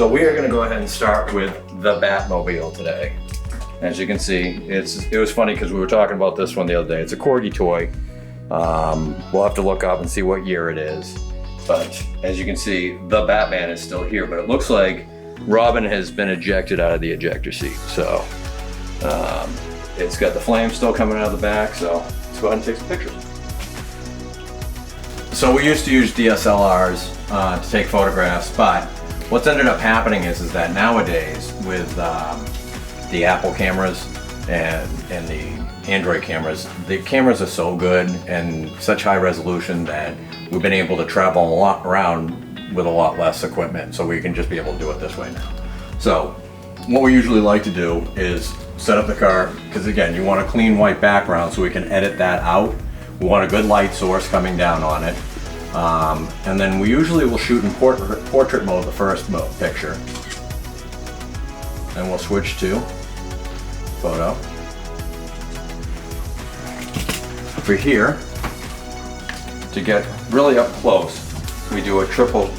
So we are going to go ahead and start with the Batmobile today. As you can see, it was funny because we were talking about this one the other day. It's a Corgi toy. We'll have to look up and see what year it is. But as you can see, the Batman is still here, but it looks like Robin has been ejected out of the ejector seat. So it's got the flames still coming out of the back. So let's go ahead and take some pictures. So we used to use DSLRs to take photographs, but what's ended up happening is that nowadays with the Apple cameras and the Android cameras, the cameras are so good and such high resolution that we've been able to travel a lot around with a lot less equipment, so we can just be able to do it this way now. So what we usually like to do is set up the car, because again, you want a clean white background so we can edit that out. We want a good light source coming down on it. And then we usually will shoot in portrait mode the first picture. And we'll switch to photo. For here, to get really up close, we do a triple,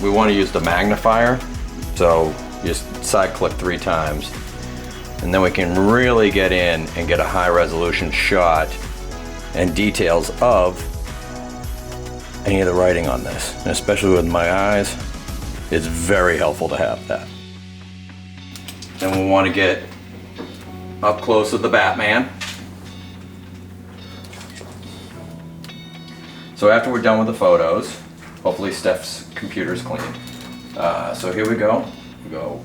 we want to use the magnifier. So just side click 3 times. And then we can really get in and get a high resolution shot and details of any of the writing on this. And especially with my eyes, it's very helpful to have that. Then we'll want to get up close with the Batman. So after we're done with the photos, hopefully Steph's computer's clean. So here we go. We go.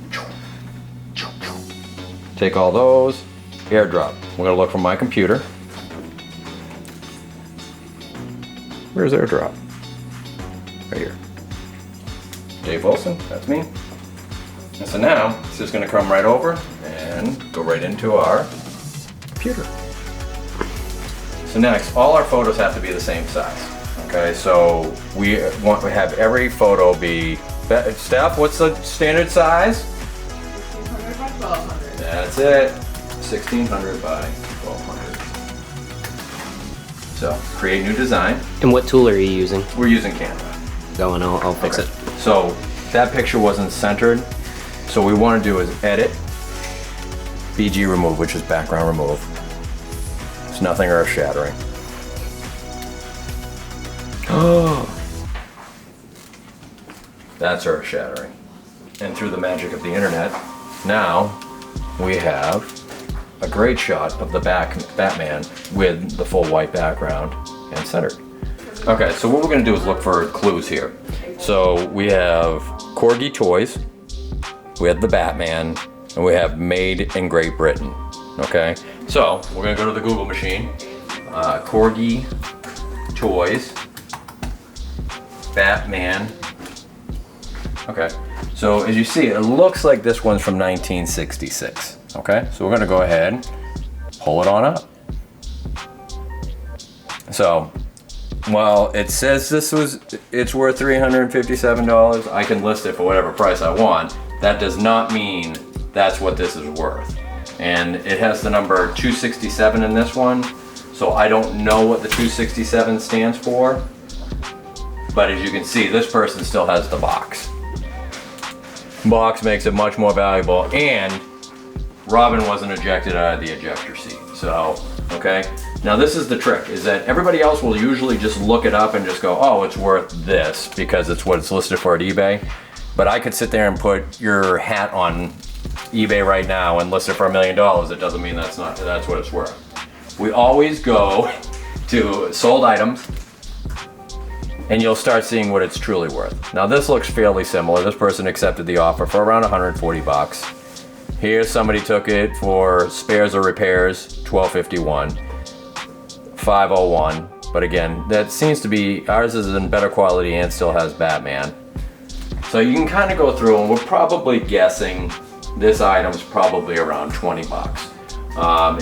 Take all those, airdrop. We're gonna look from my computer. Where's airdrop? Right here. Dave Wilson, that's me. And so now, it's just gonna come right over and go right into our computer. So next, all our photos have to be the same size. Okay, so we want to have every photo be, Steph, what's the standard size? 1600 by 1200. That's it, 1600 by 1200. So, create new design. And what tool are you using? We're using Canva. Go and I'll fix it. So, that picture wasn't centered. So what we want to do is edit, BG remove, which is background remove. It's nothing earth shattering. Oh, that's earth shattering. And through the magic of the internet, now we have a great shot of the Batman with the full white background and centered. Okay, so what we're gonna do is look for clues here. So we have Corgi toys, we have the Batman, and we have made in Great Britain. Okay, so we're gonna go to the Google machine. Corgi toys, Batman. Okay, so as you see, it looks like this one's from 1966. Okay, so we're gonna go ahead, pull it on up. So, while it says it's worth $357, I can list it for whatever price I want. That does not mean that's what this is worth. And it has the number 267 in this one, so I don't know what the 267 stands for. But as you can see, this person still has the box. Box makes it much more valuable, and Robin wasn't ejected out of the ejector seat. So, okay. Now this is the trick, is that everybody else will usually just look it up and just go, oh, it's worth this because it's what it's listed for at eBay. But I could sit there and put your hat on eBay right now and list it for $1 million. It doesn't mean that's what it's worth. We always go to sold items, and you'll start seeing what it's truly worth. Now this looks fairly similar. This person accepted the offer for around 140 bucks. Here somebody took it for spares or repairs, $12.51, $5.01. But again, that seems to be, ours is in better quality and still has Batman. So you can kind of go through, and we're probably guessing this item's probably around 20 bucks.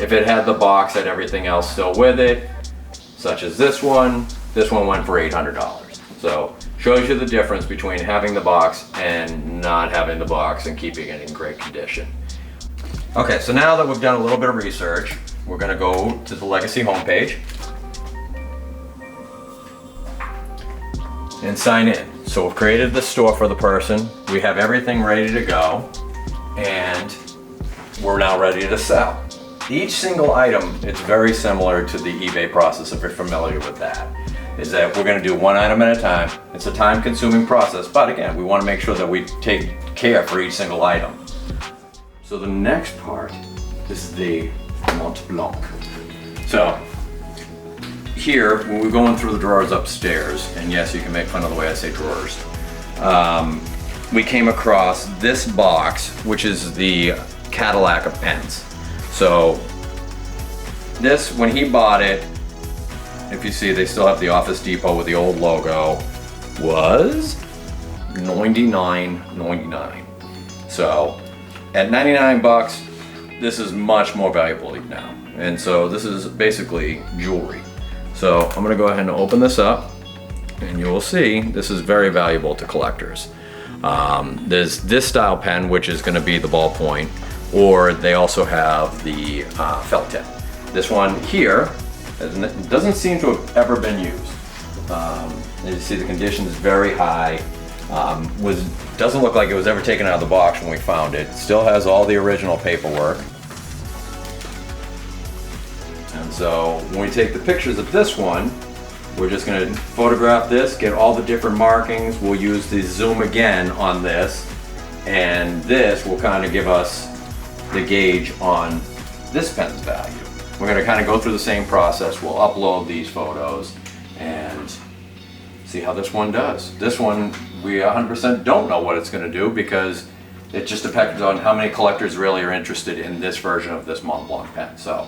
If it had the box and everything else still with it, such as this one went for $800. So shows you the difference between having the box and not having the box and keeping it in great condition. Okay, so now that we've done a little bit of research, we're gonna go to the Legacy homepage and sign in. So we've created the store for the person. We have everything ready to go, and we're now ready to sell. Each single item, it's very similar to the eBay process if you're familiar with that. Is that we're gonna do one item at a time. It's a time-consuming process, but again, we wanna make sure that we take care for each single item. So the next part is the Mont Blanc. So here, when we're going through the drawers upstairs, and yes, you can make fun of the way I say drawers, we came across this box, which is the Cadillac of pens. So this, when he bought it, if you see, they still have the Office Depot with the old logo, was $99.99. So at 99 bucks, this is much more valuable now. And so this is basically jewelry. So I'm gonna go ahead and open this up, and you will see this is very valuable to collectors. There's this style pen, which is gonna be the ballpoint, or they also have the felt tip. This one here doesn't seem to have ever been used. As you see, the condition is very high. Doesn't look like it was ever taken out of the box when we found it. Still has all the original paperwork. And so when we take the pictures of this one, we're just gonna photograph this, get all the different markings. We'll use the zoom again on this, and this will kind of give us the gauge on this pen's value. We're gonna kind of go through the same process. We'll upload these photos and see how this one does. This one, we 100% don't know what it's gonna do because it just depends on how many collectors really are interested in this version of this Mont Blanc pen. So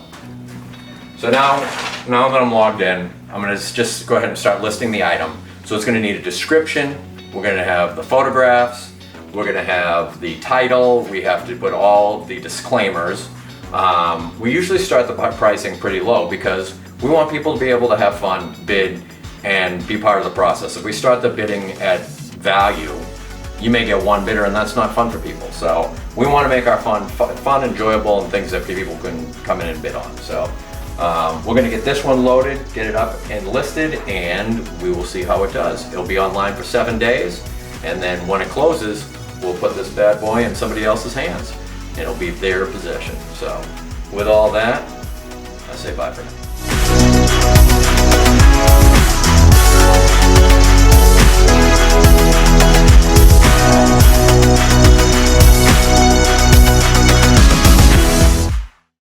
now that I'm logged in, I'm gonna just go ahead and start listing the item. So it's gonna need a description. We're gonna have the photographs. We're gonna have the title. We have to put all the disclaimers. We usually start the pricing pretty low because we want people to be able to have fun, bid, and be part of the process. If we start the bidding at value, you may get one bidder, and that's not fun for people. So we want to make our fun, enjoyable, and things that people can come in and bid on. So we're going to get this one loaded, get it up and listed, and we will see how it does. It'll be online for 7 days, and then when it closes, we'll put this bad boy in somebody else's hands. It'll be their possession. So with all that, I say bye for now.